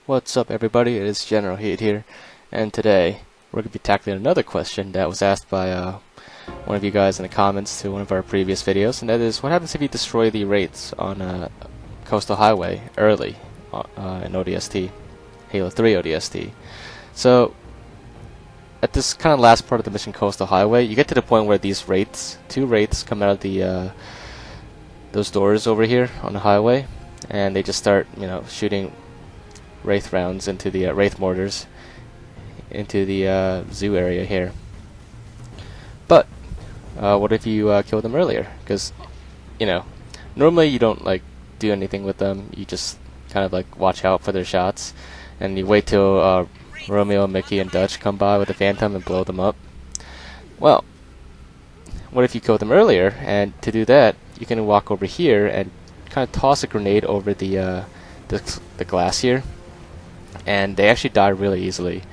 What's up, everybody? It is Generalkidd here, and today we're going to be tackling another question that was asked by one of you guys in the comments to one of our previous videos, and that is, what happens if you destroy the Wraiths on a coastal highway early in ODST, Halo 3 ODST? So, at this kind of last part of the mission, coastal highway, you get to the point where these Wraiths, two Wraiths, come out of the those doors over here on the highway, and they just start, shooting Wraith rounds into the Wraith mortars into the zoo area here. But what if you kill them earlier? Because normally you don't do anything with them. You just kind of watch out for their shots, and you wait till Romeo, Mickey, and Dutch come by with a Phantom and blow them up. Well, what if you kill them earlier? And to do that, you can walk over here and kind of toss a grenade over the glass here, and they actually die really easily.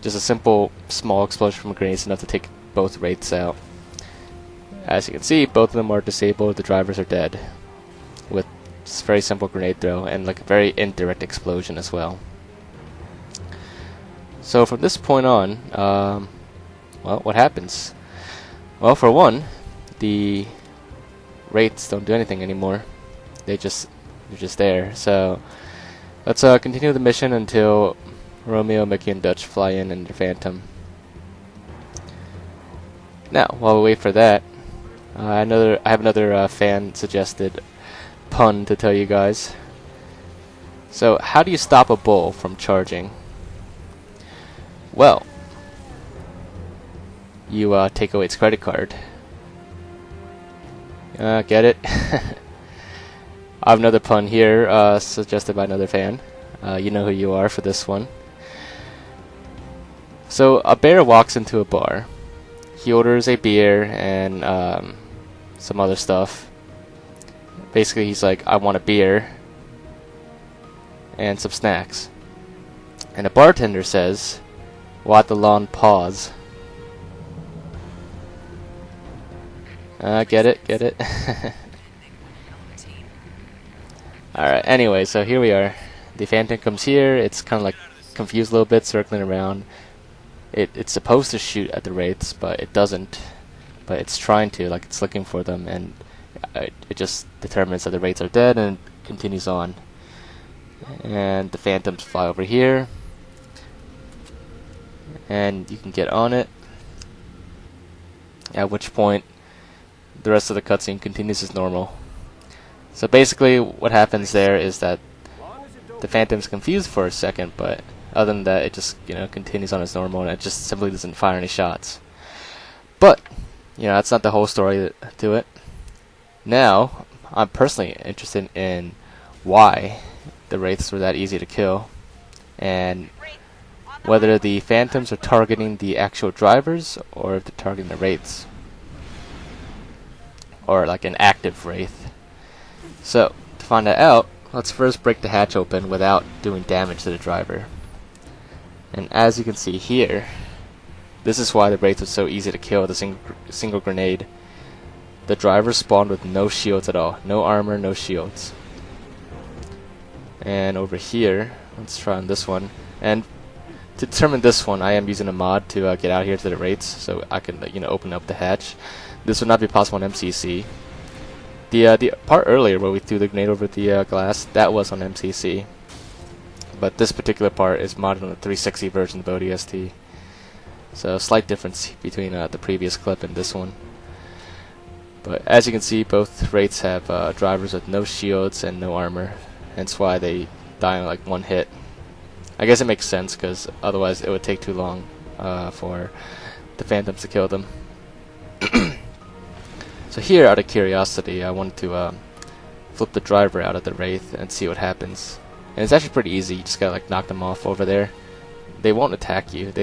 Just a simple small explosion from a grenade is enough to take both Wraiths out. As you can see, both of them are disabled, the drivers are dead, with just a very simple grenade throw and a very indirect explosion as well. So from this point on, well, what happens? Well, for one, the Wraiths don't do anything anymore. They're just there. So let's continue the mission until Romeo, Mickey, and Dutch fly in their Phantom. Now, while we wait for that, I have another fan suggested pun to tell you guys. So, how do you stop a bull from charging? Well, you take away its credit card. Get it? I have another pun here, suggested by another fan. You know who you are for this one. So, a bear walks into a bar. He orders a beer and some other stuff. Basically, he's like, I want a beer and some snacks. And the bartender says, "What the lawn pause." Get it? Alright, anyway, so here we are. The Phantom comes here. It's kind of confused a little bit, circling around. It's supposed to shoot at the Wraiths, but it doesn't. But it's trying to, it's looking for them, and it just determines that the Wraiths are dead and continues on. And the Phantoms fly over here, and you can get on it. At which point, the rest of the cutscene continues as normal. So basically, what happens there is that the Phantom's confused for a second, but other than that, it just continues on as normal, and it just simply doesn't fire any shots. But that's not the whole story to it. Now, I'm personally interested in why the Wraiths were that easy to kill, and whether the Phantoms are targeting the actual drivers or if they're targeting the Wraiths, or an active Wraith. So, to find that out, let's first break the hatch open without doing damage to the driver. And as you can see here, this is why the Wraith was so easy to kill with a single grenade. The driver spawned with no shields at all. No armor, no shields. And over here, let's try on this one. And to determine this one, I am using a mod to get out here to the Wraiths, so I can open up the hatch. This would not be possible on MCC. The part earlier where we threw the grenade over the glass, that was on MCC. But this particular part is modded on the 360 version of ODST. So, slight difference between the previous clip and this one. But as you can see, both Wraiths have drivers with no shields and no armor. Hence why they die in one hit. I guess it makes sense, because otherwise it would take too long for the Phantoms to kill them. So here, out of curiosity, I wanted to flip the driver out of the Wraith and see what happens. And it's actually pretty easy. You just gotta knock them off over there. They won't attack you.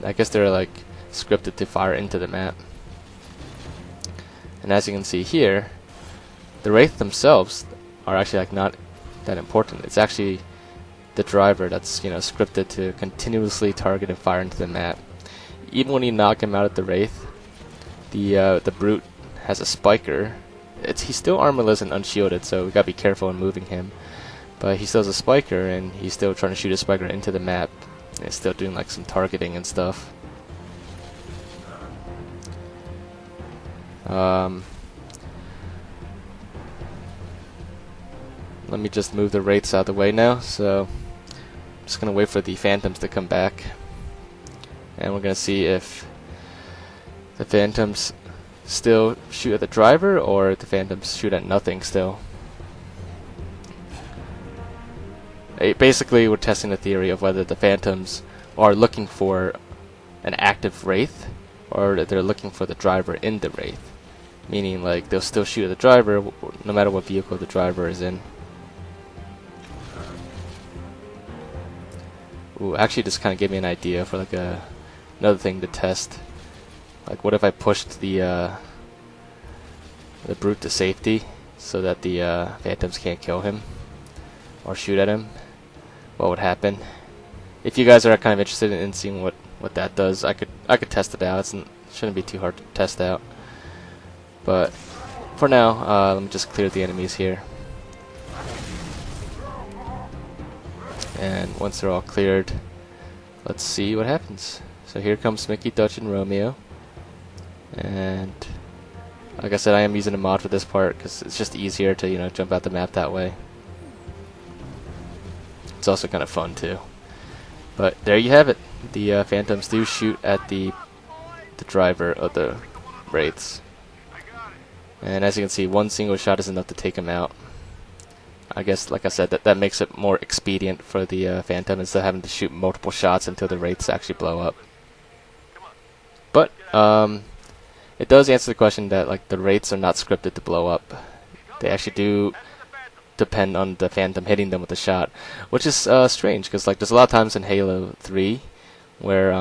I guess they're scripted to fire into the map. And as you can see here, the Wraith themselves are actually not that important. It's actually the driver that's scripted to continuously target and fire into the map. Even when you knock him out of the Wraith, the brute has a spiker. He's still armorless and unshielded, so we gotta be careful in moving him. But he still has a spiker, and he's still trying to shoot a spiker into the map. And it's still doing like some targeting and stuff. Let me just move the Wraiths out of the way now. So I'm just gonna wait for the Phantoms to come back, and we're gonna see if the Phantoms still shoot at the driver or if the Phantoms shoot at nothing still. Basically, we're testing the theory of whether the Phantoms are looking for an active Wraith or that they're looking for the driver in the Wraith. Meaning, like, they'll still shoot at the driver no matter what vehicle the driver is in. Ooh, actually, this kind of gave me an idea for like another thing to test. Like, what if I pushed the brute to safety so that the Phantoms can't kill him or shoot at him? What would happen? If you guys are kind of interested in seeing what that does, I could test it out. It shouldn't be too hard to test out. But for now, let me just clear the enemies here. And once they're all cleared, let's see what happens. So here comes Mickey, Dutch, and Romeo. And like I said, I am using a mod for this part because it's just easier to, you know, jump out the map that way. It's also kind of fun too. But there you have it. The Phantoms do shoot at the driver of the Wraiths. And as you can see, one single shot is enough to take him out. I guess, like I said, that makes it more expedient for the Phantom instead of having to shoot multiple shots until the Wraiths actually blow up. But it does answer the question that, like, the Wraiths are not scripted to blow up. They actually do depend on the Phantom hitting them with a shot, which is strange because, like, there's a lot of times in Halo 3 where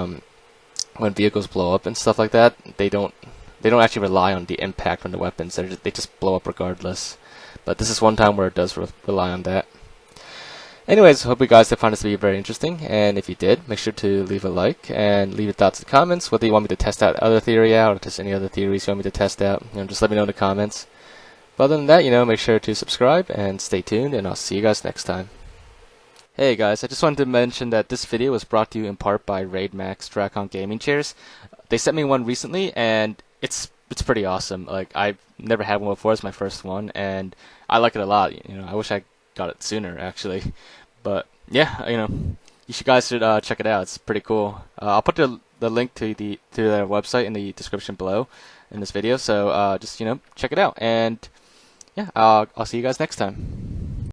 when vehicles blow up and stuff like that, they don't actually rely on the impact from the weapons. They just blow up regardless. But this is one time where it does rely on that. Anyways, hope you guys did find this to be very interesting, and if you did, make sure to leave a like and leave your thoughts in the comments, whether you want me to test out other theory out or just any other theories you want me to test out. You know, just let me know in the comments. But other than that, you know, make sure to subscribe and stay tuned, and I'll see you guys next time. Hey guys, I just wanted to mention that this video was brought to you in part by Raid Max Dracon Gaming Chairs. They sent me one recently, and it's pretty awesome. Like, I've never had one before. It's my first one, and I like it a lot. You know, I wish I got it sooner, actually. But yeah, you know, you guys should check it out. It's pretty cool. I'll put the link to their website in the description below in this video. So just, you know, check it out. And yeah, I'll see you guys next time.